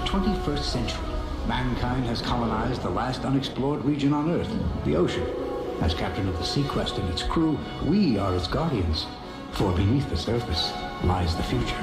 21st century, mankind has colonized the last unexplored region on Earth, the ocean. As captain of the Seaquest and its crew, we are its guardians. For beneath the surface lies the future.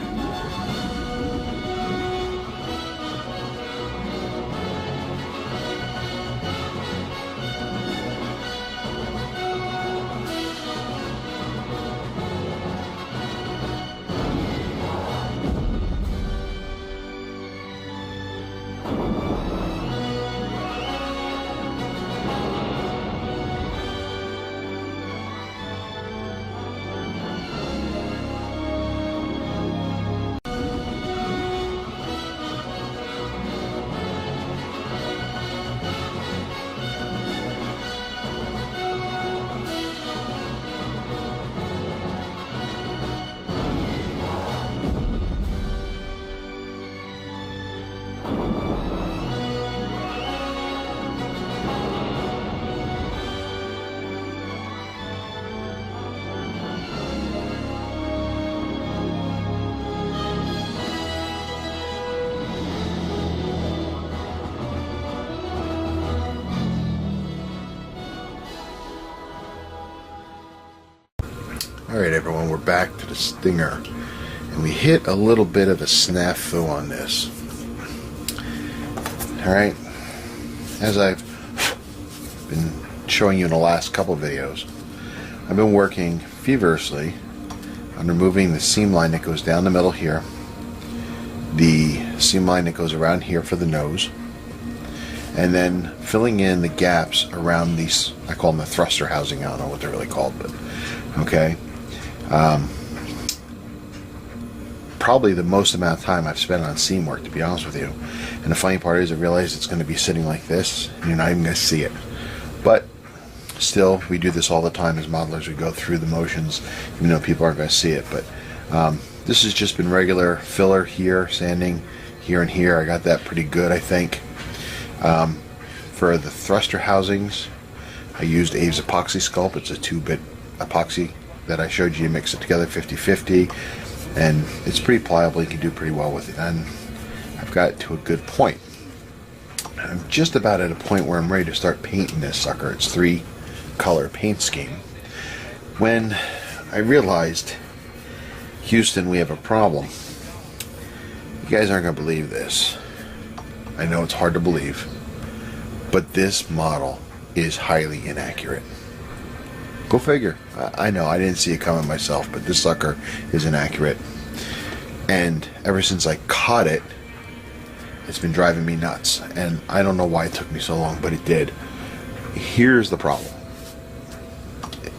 Alright everyone, we're back to the Stinger, and we hit a little bit of a snafu on this. Alright, as I've been showing you in the last couple of videos, I've been working feverishly on removing the seam line that goes down the middle here, the seam line that goes around here for the nose, and then filling in the gaps around these, I call them the thruster housing, I don't know what they're really called, but okay. Probably the most amount of time I've spent on seam work, to be honest with you. And the funny part is I realize it's going to be sitting like this and you're not even going to see it. But still, we do this all the time as modelers. We go through the motions even though people aren't going to see it. But this has just been regular filler here, sanding here and here. I got that pretty good, I think. For the thruster housings, I used Abe's epoxy sculpt. It's a 2-bit epoxy that I showed you. Mix it together 50-50, and it's pretty pliable. You can do pretty well with it, and I've got it to a good point. I'm just about at a point where I'm ready to start painting this sucker. It's 3-color paint scheme when I realized, Houston, we have a problem. You guys aren't going to believe this. I know it's hard to believe, but this model is highly inaccurate. Go figure. I know, I didn't see it coming myself, but this sucker is inaccurate. And ever since I caught it, it's been driving me nuts. And I don't know why it took me so long, but it did. Here's the problem.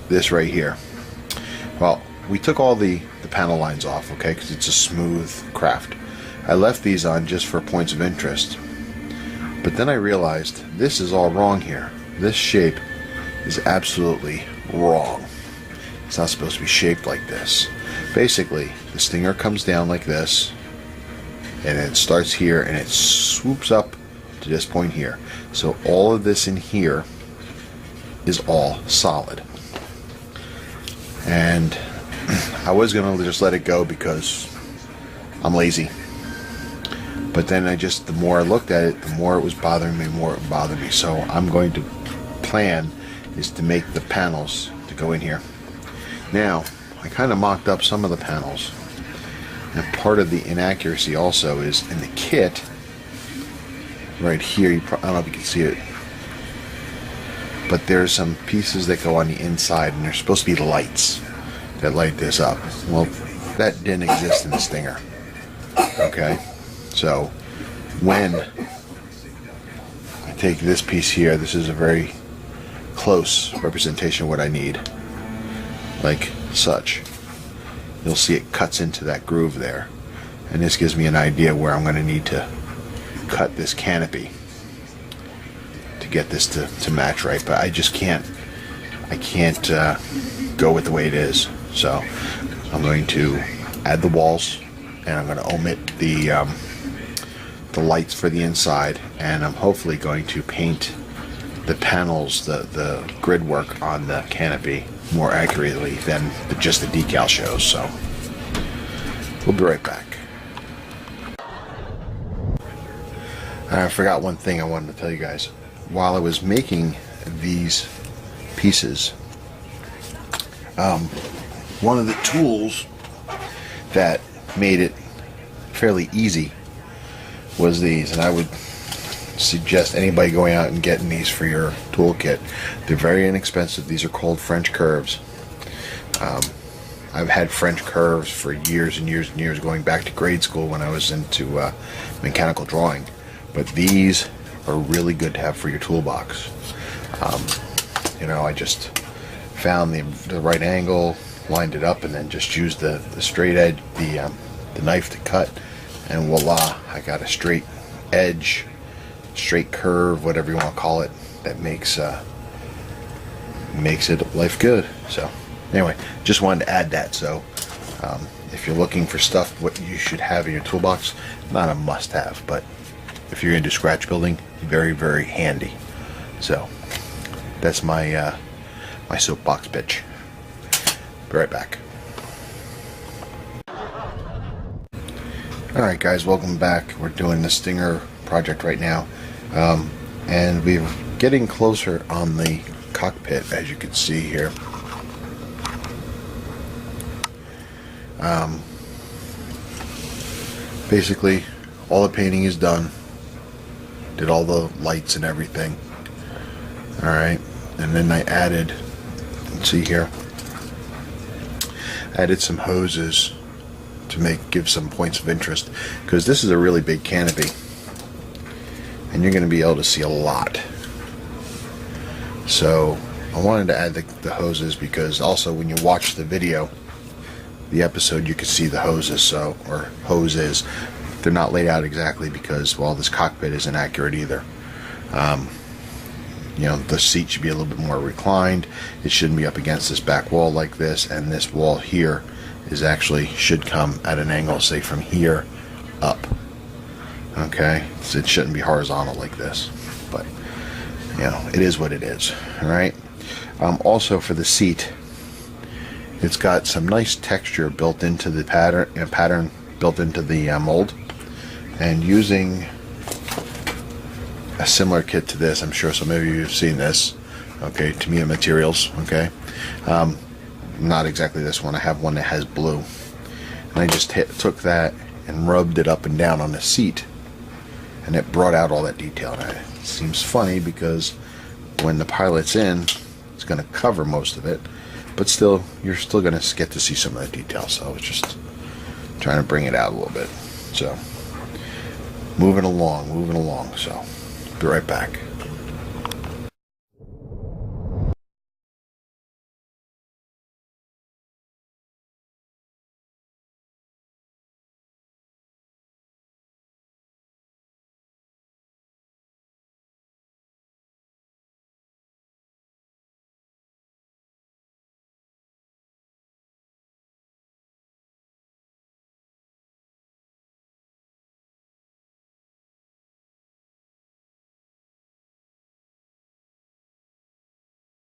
This right here. Well, we took all the panel lines off, okay, because it's a smooth craft. I left these on just for points of interest. But then I realized this is all wrong here. This shape is absolutely wrong. It's not supposed to be shaped like this. Basically, the Stinger comes down like this, and it starts here, and it swoops up to this point here. So all of this in here is all solid. And I was going to just let it go because I'm lazy. But then the more I looked at it, the more it was bothering me, So I'm going to plan is to make the panels to go in here. Now, I kind of mocked up some of the panels, and part of the inaccuracy also is in the kit right here. I don't know if you can see it, but there's some pieces that go on the inside, and there's supposed to be lights that light this up. Well, that didn't exist in the Stinger. Okay, so when I take this piece here, this is a very close representation of what I need, like such. You'll see it cuts into that groove there, and this gives me an idea where I'm going to need to cut this canopy to get this to match right. But I just can't go with the way it is. So I'm going to add the walls, and I'm going to omit the lights for the inside, and I'm hopefully going to paint the panels, the grid work on the canopy more accurately than just the decal shows. So we'll be right back. I forgot one thing I wanted to tell you guys. While I was making these pieces, one of the tools that made it fairly easy was these, and I would suggest anybody going out and getting these for your toolkit. They're very inexpensive. These are called French curves. I've had French curves for years and years and years, going back to grade school when I was into mechanical drawing. But these are really good to have for your toolbox. You know, I just found the right angle, lined it up, and then just used the straight edge, the knife to cut, and voila, I got a straight edge, straight curve, whatever you want to call it, that makes it life good. So anyway, just wanted to add that. So if you're looking for stuff what you should have in your toolbox, not a must-have, but if you're into scratch building, very, very handy. So that's my my soapbox pitch. Be right back. Alright guys, welcome back. We're doing the Stinger project right now, and we're getting closer on the cockpit, as you can see here. Basically all the painting is done, did all the lights and everything. Alright, and then I added, let's see here, added some hoses to give some points of interest, because this is a really big canopy and you're going to be able to see a lot. So I wanted to add the hoses, because also when you watch the video, the episode, you can see the hoses, or hoses. They're not laid out exactly because, well, this cockpit isn't accurate either. You know, the seat should be a little bit more reclined. It shouldn't be up against this back wall like this, and this wall here is actually should come at an angle, say from here up. Okay, so it shouldn't be horizontal like this, but you know, it is what it is. All right. Also for the seat, it's got some nice texture built into the pattern built into the mold, and using a similar kit to this, I'm sure some of you have seen this, okay, Tamiya Materials, okay, not exactly this one, I have one that has blue, and I just took that and rubbed it up and down on the seat, and it brought out all that detail. And it seems funny because when the pilot's in, it's going to cover most of it, but still, you're still going to get to see some of the detail. So it's just trying to bring it out a little bit. So moving along. So be right back.